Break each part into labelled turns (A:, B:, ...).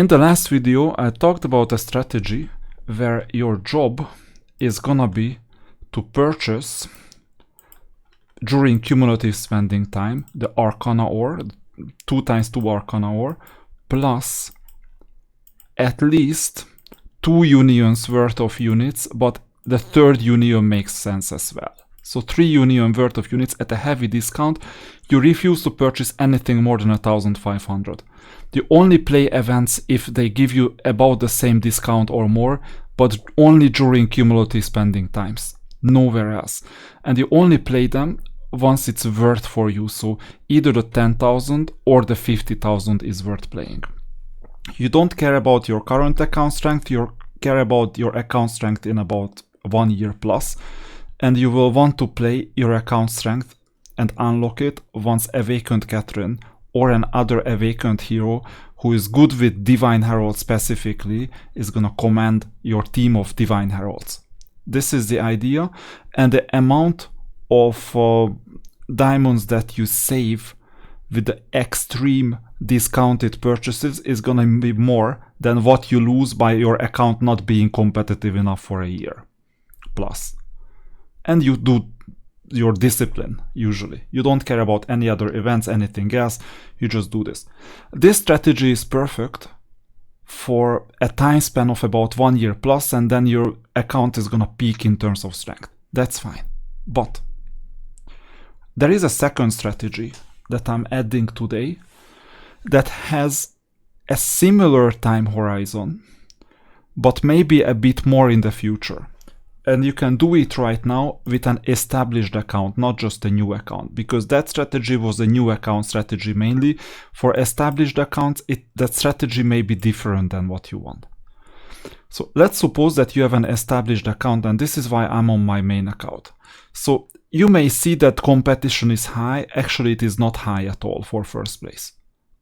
A: In the last video, I talked about a strategy where your job is gonna be to purchase during cumulative spending time the Arcana ore, 2 times 2 Arcana ore, plus at least 2 unions worth of units, but the 3rd union makes sense as well. So 3 union worth of units at a heavy discount. You refuse to purchase anything more than 1500. You only play events if they give you about the same discount or more, but only during cumulative spending times, nowhere else. And you only play them once it's worth for you, so either the 10,000 or the 50,000 is worth playing. You don't care about your current account strength, you care about your account strength in about 1 year plus, and you will want to play your account strength and unlock it once Awakened Catherine or another Awakened hero who is good with Divine Herald specifically is gonna command your team of Divine Heralds. This is the idea, and the amount of diamonds that you save with the extreme discounted purchases is gonna be more than what you lose by your account not being competitive enough for a year plus. And you do your discipline, usually. You don't care about any other events, anything else, you just do this. This strategy is perfect for a time span of about 1 year plus, and then your account is gonna peak in terms of strength. That's fine. But there is a second strategy that I'm adding today that has a similar time horizon, but maybe a bit more in the future. And you can do it right now with an established account, not just a new account, because that strategy was a new account strategy mainly. For established accounts, that strategy may be different than what you want. So let's suppose that you have an established account, and this is why I'm on my main account. So you may see that competition is high. Actually, it is not high at all for first place.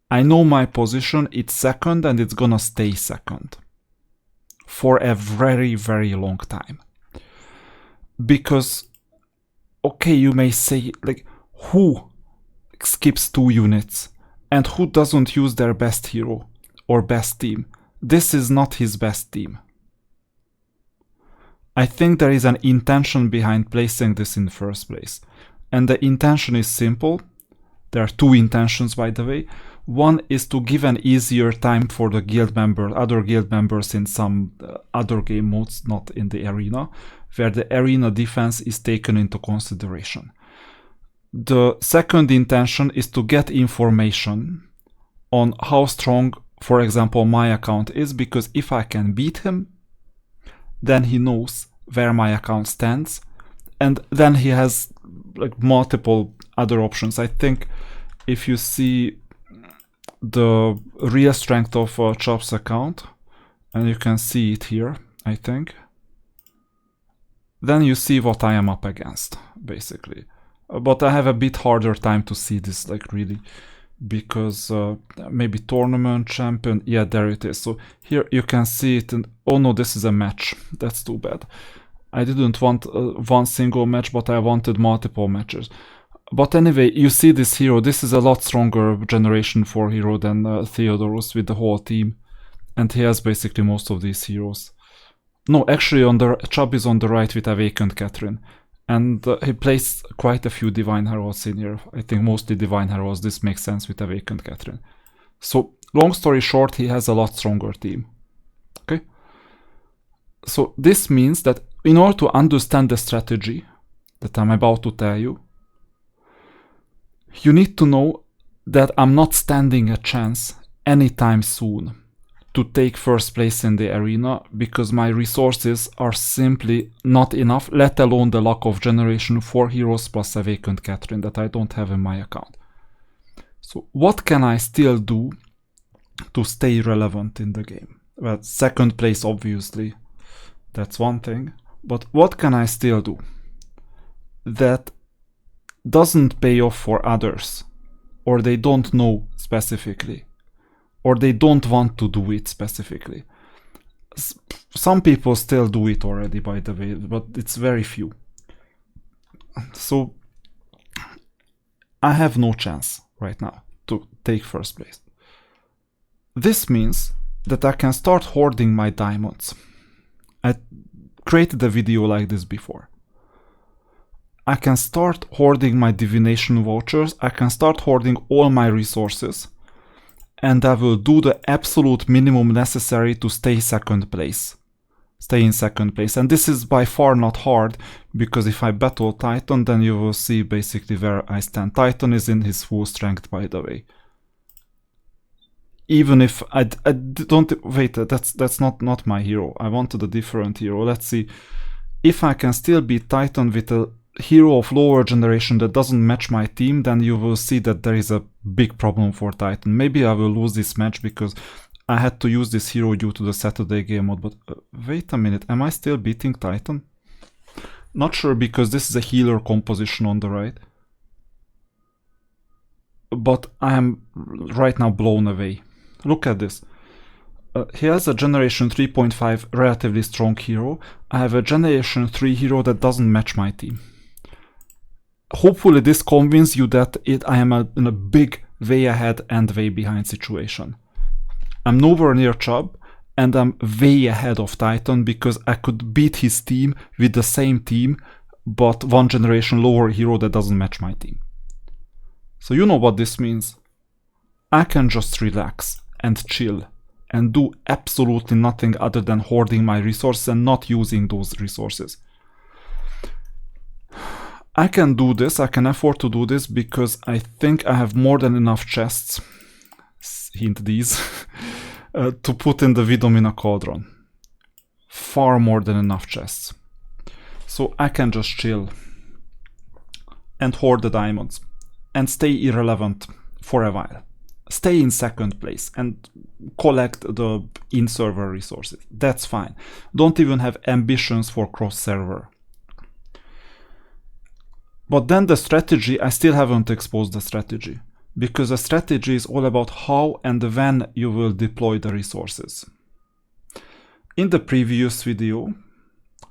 A: I know my position, it's second, and it's gonna stay second for a very, very long time. Because, okay, you may say, like, who skips 2 units and who doesn't use their best hero or best team? This is not his best team. I think there is an intention behind placing this in the first place. And the intention is simple. There are 2 intentions, by the way. One is to give an easier time for the guild member, other guild members in some other game modes, not in the arena, where the arena defense is taken into consideration. The second intention is to get information on how strong, for example, my account is, because if I can beat him, then he knows where my account stands, and then he has like multiple other options. I think if you see the real strength of Chop's account, and you can see it here, I think, then you see what I am up against, basically. But I have a bit harder time to see this, like, really, because maybe tournament champion, yeah, there it is. So here you can see it, and oh no, this is a match. That's too bad. I didn't want one single match, but I wanted multiple matches. But anyway, you see this hero. This is a lot stronger Generation 4 hero than Theodorus with the whole team, and he has basically most of these heroes. No, actually, Chubb is on the right with Awakened Catherine, and he plays quite a few Divine Heralds in here. I think mostly Divine Heralds. This makes sense with Awakened Catherine. So, long story short, he has a lot stronger team. Okay? So, this means that in order to understand the strategy that I'm about to tell you, you need to know that I'm not standing a chance anytime soon to take first place in the arena, because my resources are simply not enough, let alone the luck of Generation 4 heroes plus Awakened Catherine that I don't have in my account. So what can I still do to stay relevant in the game? Well, second place, obviously, that's one thing, but what can I still do that doesn't pay off for others, or they don't know specifically, or they don't want to do it specifically? Some people still do it already, by the way, but it's very few. So I have no chance right now to take first place. This means that I can start hoarding my diamonds. I created a video like this before. I can start hoarding my divination vouchers, I can start hoarding all my resources, and I will do the absolute minimum necessary to stay in second place. And this is by far not hard, because if I battle Titan, then you will see basically where I stand. Titan is in his full strength, by the way. Even if I don't... Wait, that's not my hero. I wanted a different hero. Let's see. If I can still beat Titan with a hero of lower generation that doesn't match my team, then you will see that there is a big problem for Titan. Maybe I will lose this match because I had to use this hero due to the Saturday game mode, but wait a minute, am I still beating Titan? Not sure, because this is a healer composition on the right. But I am right now blown away. Look at this. He has a generation 3.5 relatively strong hero. I have a generation 3 hero that doesn't match my team. Hopefully this convinces you that I am in a big way ahead and way behind situation. I'm nowhere near Chubb, and I'm way ahead of Titan because I could beat his team with the same team, but one generation lower hero that doesn't match my team. So you know what this means. I can just relax and chill and do absolutely nothing other than hoarding my resources and not using those resources. I can do this, I can afford to do this because I think I have more than enough chests, hint these, to put in the Vidomina Cauldron. Far more than enough chests. So I can just chill and hoard the diamonds and stay irrelevant for a while. Stay in second place and collect the in-server resources. That's fine. Don't even have ambitions for cross-server. But then the strategy, I still haven't exposed the strategy, because the strategy is all about how and when you will deploy the resources. In the previous video,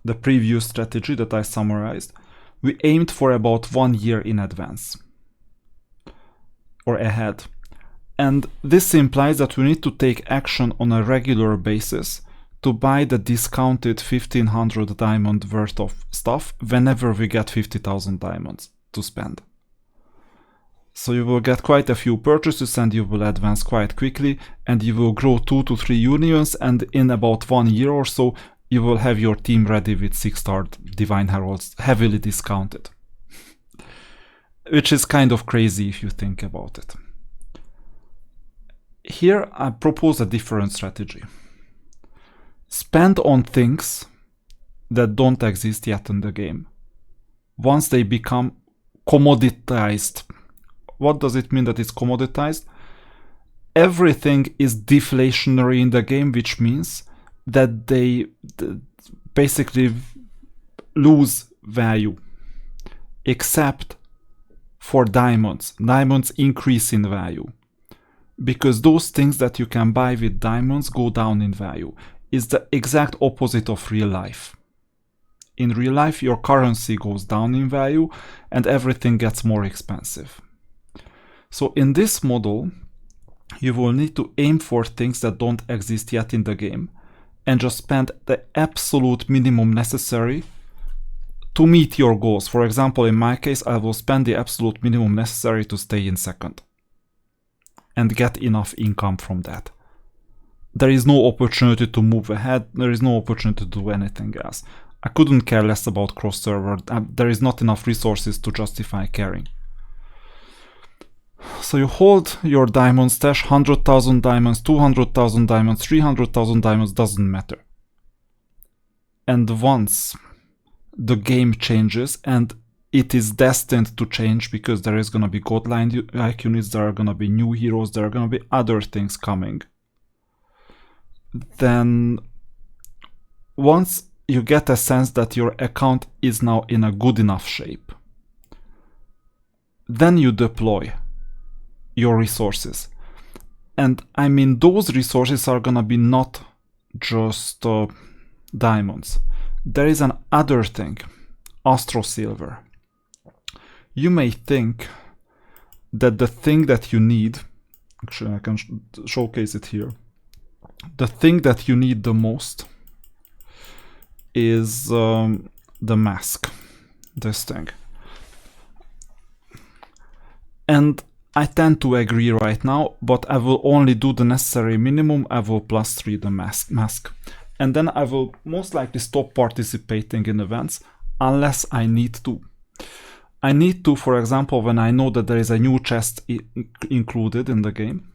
A: the previous strategy that I summarized, we aimed for about 1 year in advance or ahead. And this implies that we need to take action on a regular basis to buy the discounted 1500 diamond worth of stuff whenever we get 50,000 diamonds to spend. So you will get quite a few purchases and you will advance quite quickly, and you will grow 2 to 3 unions, and in about 1 year or so you will have your team ready with 6-star Divine Heralds heavily discounted. Which is kind of crazy if you think about it. Here I propose a different strategy. Spend on things that don't exist yet in the game. Once they become commoditized. What does it mean that it's commoditized? Everything is deflationary in the game, which means that they basically lose value. Except for diamonds. Diamonds increase in value. Because those things that you can buy with diamonds go down in value. Is the exact opposite of real life. In real life, your currency goes down in value and everything gets more expensive. So in this model, you will need to aim for things that don't exist yet in the game and just spend the absolute minimum necessary to meet your goals. For example, in my case, I will spend the absolute minimum necessary to stay in second and get enough income from that. There is no opportunity to move ahead, there is no opportunity to do anything else. I couldn't care less about cross-server, there is not enough resources to justify caring. So you hold your diamond stash, 100,000 diamonds, 200,000 diamonds, 300,000 diamonds, doesn't matter. And once the game changes, and it is destined to change because there is gonna be godlike units, there are gonna be new heroes, there are gonna be other things coming. Then once you get a sense that your account is now in a good enough shape, then you deploy your resources. And I mean, those resources are gonna be not just diamonds. There is an other thing, Astro Silver. You may think that the thing that you need, actually I can showcase it here, the thing that you need the most is the mask, this thing. And I tend to agree right now, but I will only do the necessary minimum. I will +3 the mask. And then I will most likely stop participating in events unless I need to. I need to, for example, when I know that there is a new chest included in the game.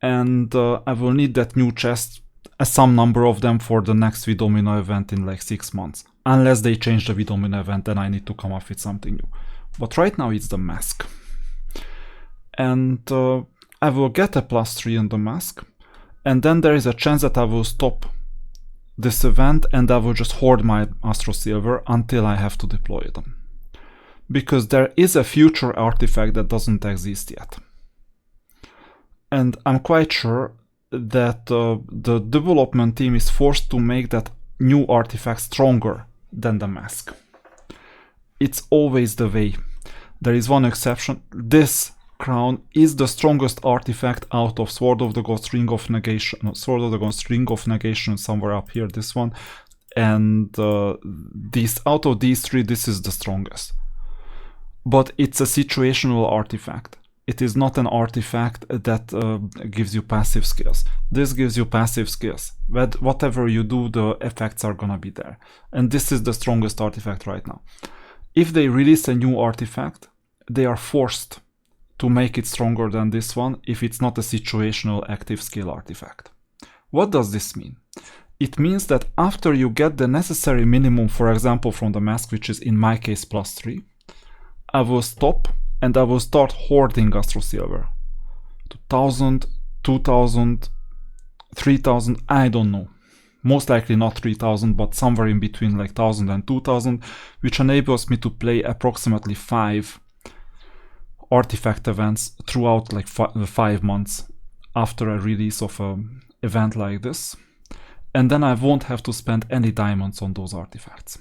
A: And I will need that new chest, some number of them, for the next V-Domino event in like 6 months. Unless they change the V-Domino event, then I need to come up with something new. But right now it's the mask. And I will get a +3 in the mask. And then there is a chance that I will stop this event and I will just hoard my Astro Silver until I have to deploy them. Because there is a future artifact that doesn't exist yet. And I'm quite sure that the development team is forced to make that new artifact stronger than the mask. It's always the way. There is one exception. This crown is the strongest artifact out of Sword of the Gods, Ring of Negation, no, Sword of the Gods, Ring of Negation, somewhere up here, this one. And out of these three, this is the strongest. But it's a situational artifact. It is not an artifact that gives you passive skills. This gives you passive skills. But whatever you do, the effects are gonna be there. And this is the strongest artifact right now. If they release a new artifact, they are forced to make it stronger than this one if it's not a situational active skill artifact. What does this mean? It means that after you get the necessary minimum, for example, from the mask, which is in my case +3, I will stop and I will start hoarding Astro Silver. 2000, 2000, 3000, I don't know. Most likely not 3000, but somewhere in between like 1000 and 2000, which enables me to play approximately 5 artifact events throughout like 5 months after a release of an event like this. And then I won't have to spend any diamonds on those artifacts.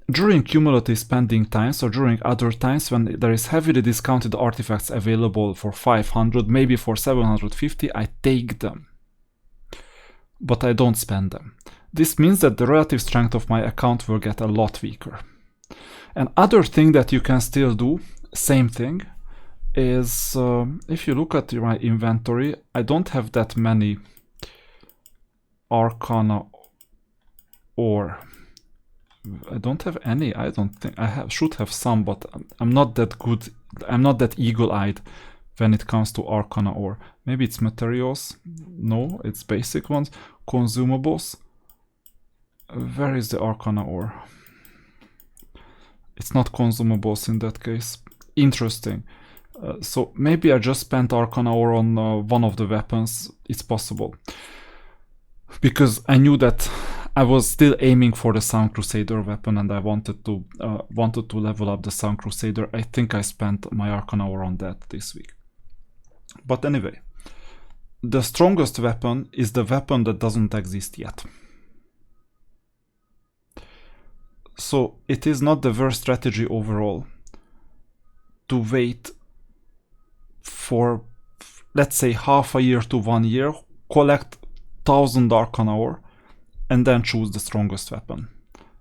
A: During cumulative spending times or during other times when there is heavily discounted artifacts available for 500, maybe for 750, I take them. But I don't spend them. This means that the relative strength of my account will get a lot weaker. And other thing that you can still do, same thing, is if you look at my inventory, I don't have that many Arcana ore. I don't have any. I don't think I should have some, but I'm not that good. I'm not that eagle-eyed when it comes to Arcana ore. Maybe it's materials. No, it's basic ones. Consumables. Where is the Arcana ore? It's not consumables in that case. Interesting. So maybe I just spent Arcana ore on one of the weapons. It's possible. Because I knew that I was still aiming for the Sound Crusader weapon and I wanted to level up the Sound Crusader. I think I spent my Arcana ore on that this week. But anyway, the strongest weapon is the weapon that doesn't exist yet. So it is not the worst strategy overall to wait for, let's say, half a year to 1 year, collect 1000 Arcana ore, and then choose the strongest weapon.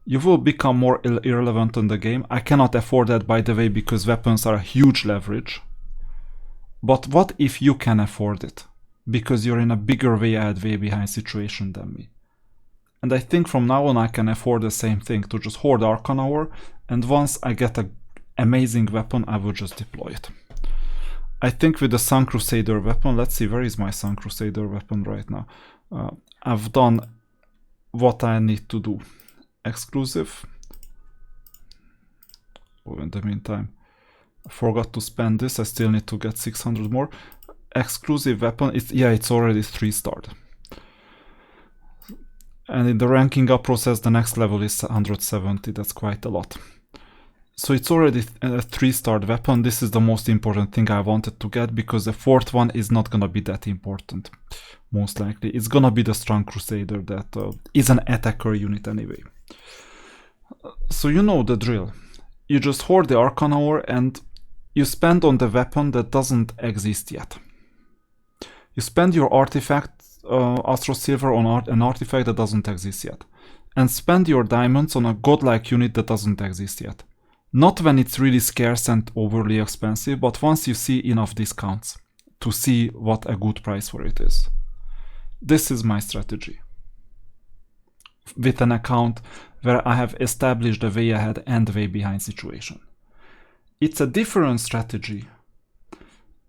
A: You will become more irrelevant in the game. I cannot afford that, by the way, because weapons are a huge leverage. But what if you can afford it? Because you're in a bigger way ahead, way behind situation than me. And I think from now on I can afford the same thing, to just hoard Arcana ore, and once I get an amazing weapon, I will just deploy it. I think with the Sun Crusader weapon, let's see, where is my Sun Crusader weapon right now? I've done what I need to do. Exclusive. Oh, in the meantime, I forgot to spend this. I still need to get 600 more. Exclusive weapon, it's already 3-starred. And in the ranking up process, the next level is 170. That's quite a lot. So it's already a 3-starred weapon. This is the most important thing I wanted to get, because the 4th one is not gonna be that important. Most likely. It's gonna be the Strong Crusader that is an attacker unit anyway. So you know the drill. You just hoard the Arcana ore and you spend on the weapon that doesn't exist yet. You spend your artifact, Astro Silver, on an artifact that doesn't exist yet. And spend your diamonds on a godlike unit that doesn't exist yet. Not when it's really scarce and overly expensive, but once you see enough discounts to see what a good price for it is. This is my strategy. With an account where I have established a way ahead and way behind situation. It's a different strategy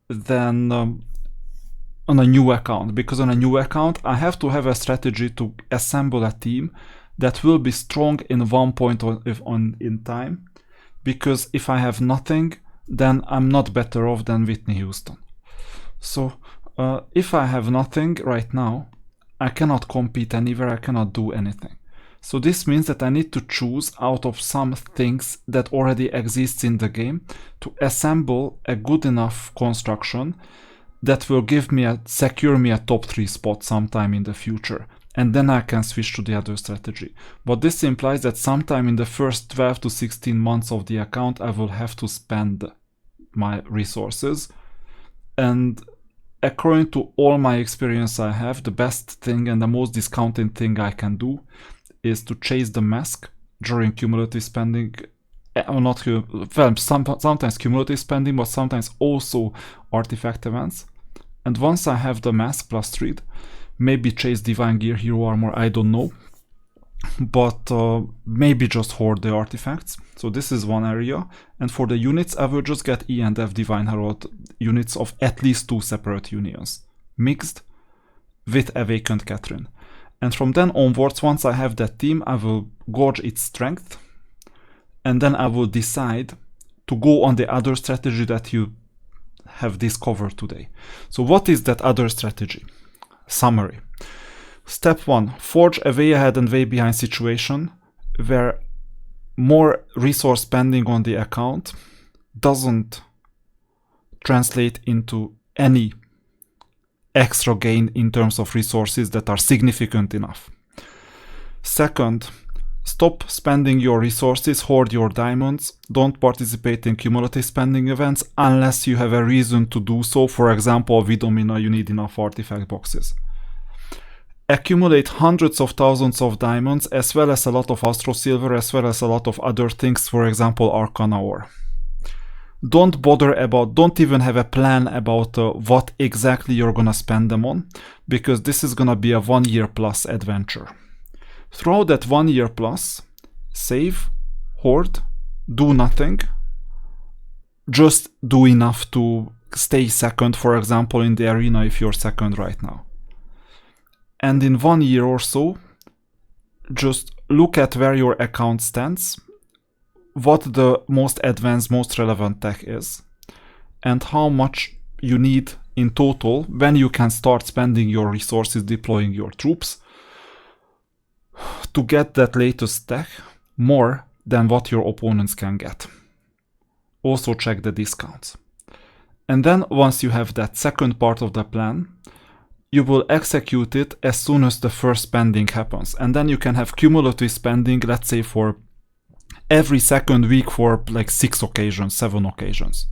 A: than on a new account, because on a new account I have to have a strategy to assemble a team that will be strong in one point in time, because if I have nothing, then I'm not better off than Whitney Houston. So if I have nothing right now, I cannot compete anywhere, I cannot do anything. So this means that I need to choose out of some things that already exists in the game to assemble a good enough construction that will give me secure me a top 3 spot sometime in the future. And then I can switch to the other strategy. But this implies that sometime in the first 12 to 16 months of the account I will have to spend my resources. And according to all my experience I have, the best thing and the most discounted thing I can do is to chase the mask during cumulative spending. Sometimes cumulative spending, but sometimes also artifact events. And once I have the mask plus 3, maybe chase Divine Gear, Hero Armor, I don't know. But maybe just hoard the artifacts. So this is one area. And for the units, I will just get E and F Divine Herald units of at least 2 separate unions, mixed with Awakened Catherine. And from then onwards, once I have that team, I will gauge its strength. And then I will decide to go on the other strategy that you have discovered today. So what is that other strategy? Summary. Step 1. Forge a way ahead and way behind situation where more resource spending on the account doesn't translate into any extra gain in terms of resources that are significant enough. Second, stop spending your resources, hoard your diamonds, don't participate in cumulative spending events unless you have a reason to do so. For example, with Domina you need enough artifact boxes. Accumulate hundreds of thousands of diamonds as well as a lot of Astro Silver as well as a lot of other things, for example Arcana Ore. Don't even have a plan about what exactly you're gonna spend them on, because this is gonna be a 1 year plus adventure. Throughout that 1 year plus, save, hoard, do nothing, just do enough to stay second, for example, in the arena if you're second right now. And in 1 year or so, just look at where your account stands, what the most advanced, most relevant tech is, and how much you need in total when you can start spending your resources deploying your troops to get that latest tech more than what your opponents can get. Also check the discounts. And then once you have that second part of the plan, you will execute it as soon as the first spending happens. And then you can have cumulative spending, let's say for every second week for like 6 occasions, 7 occasions.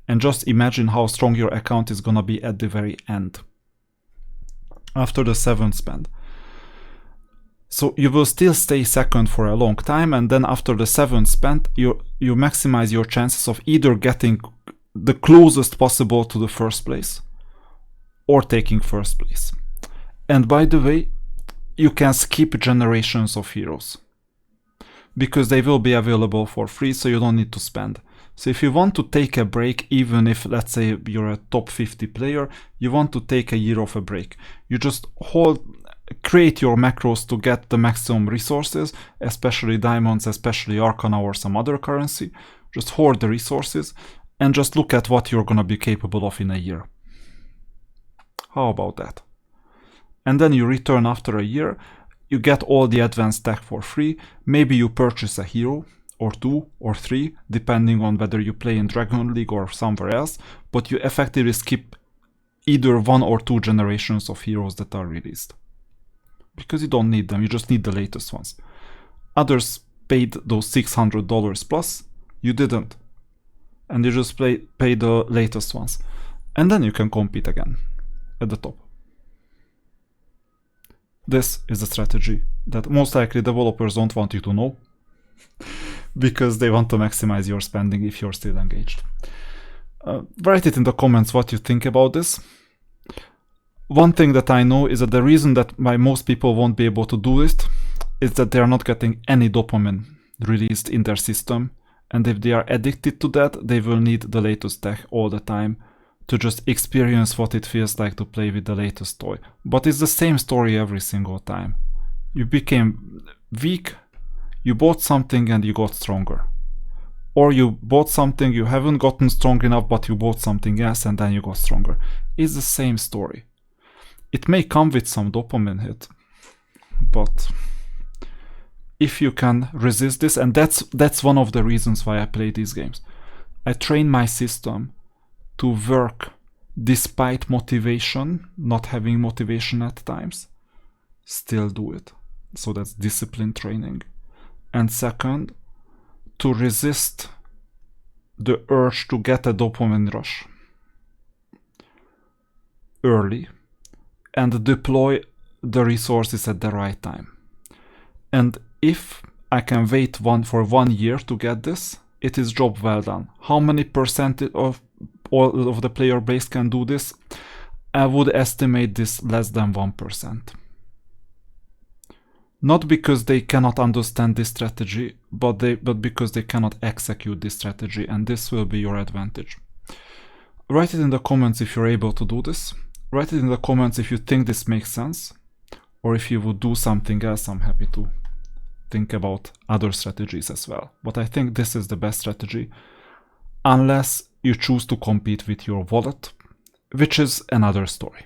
A: And just imagine how strong your account is gonna be at the very end, after the 7th spend. So you will still stay second for a long time, and then after the 7th spend, you maximize your chances of either getting the closest possible to the first place or taking first place. And by the way, you can skip generations of heroes because they will be available for free, so you don't need to spend. So if you want to take a break, even if let's say you're a top 50 player, you want to take a year of a break, you just create your macros to get the maximum resources, especially diamonds, especially Arcana or some other currency. Just hoard the resources and just look at what you're gonna be capable of in a year. How about that? And then you return after a year, you get all the advanced tech for free, maybe you purchase a hero, or 2 or 3, depending on whether you play in Dragon League or somewhere else, but you effectively skip either 1 or 2 generations of heroes that are released. Because you don't need them, you just need the latest ones. Others paid those $600 plus, you didn't. And you just pay the latest ones. And then you can compete again. at the top. This is the strategy that most likely developers don't want you to know because they want to maximize your spending if you're still engaged. Write it in the comments what you think about this. One thing that I know is that the reason that why most people won't be able to do it is that they are not getting any dopamine released in their system, and if they are addicted to that, they will need the latest tech all the time to just experience what it feels like to play with the latest toy. But it's the same story every single time. You became weak, you bought something and you got stronger. Or you bought something, you haven't gotten strong enough, but you bought something else and then you got stronger. It's the same story. It may come with some dopamine hit, but if you can resist this, and that's one of the reasons why I play these games. I train my system to work despite motivation, not having motivation at times, still do it. So that's discipline training. And second, to resist the urge to get a dopamine rush early and deploy the resources at the right time. And if I can wait for 1 year to get this, it is job well done. How many percent of all of the player base can do this? I would estimate this less than 1%. Not because they cannot understand this strategy, but because they cannot execute this strategy, and this will be your advantage. Write it in the comments if you're able to do this. Write it in the comments if you think this makes sense, or if you would do something else. I'm happy to think about other strategies as well. But I think this is the best strategy, unless you choose to compete with your wallet, which is another story.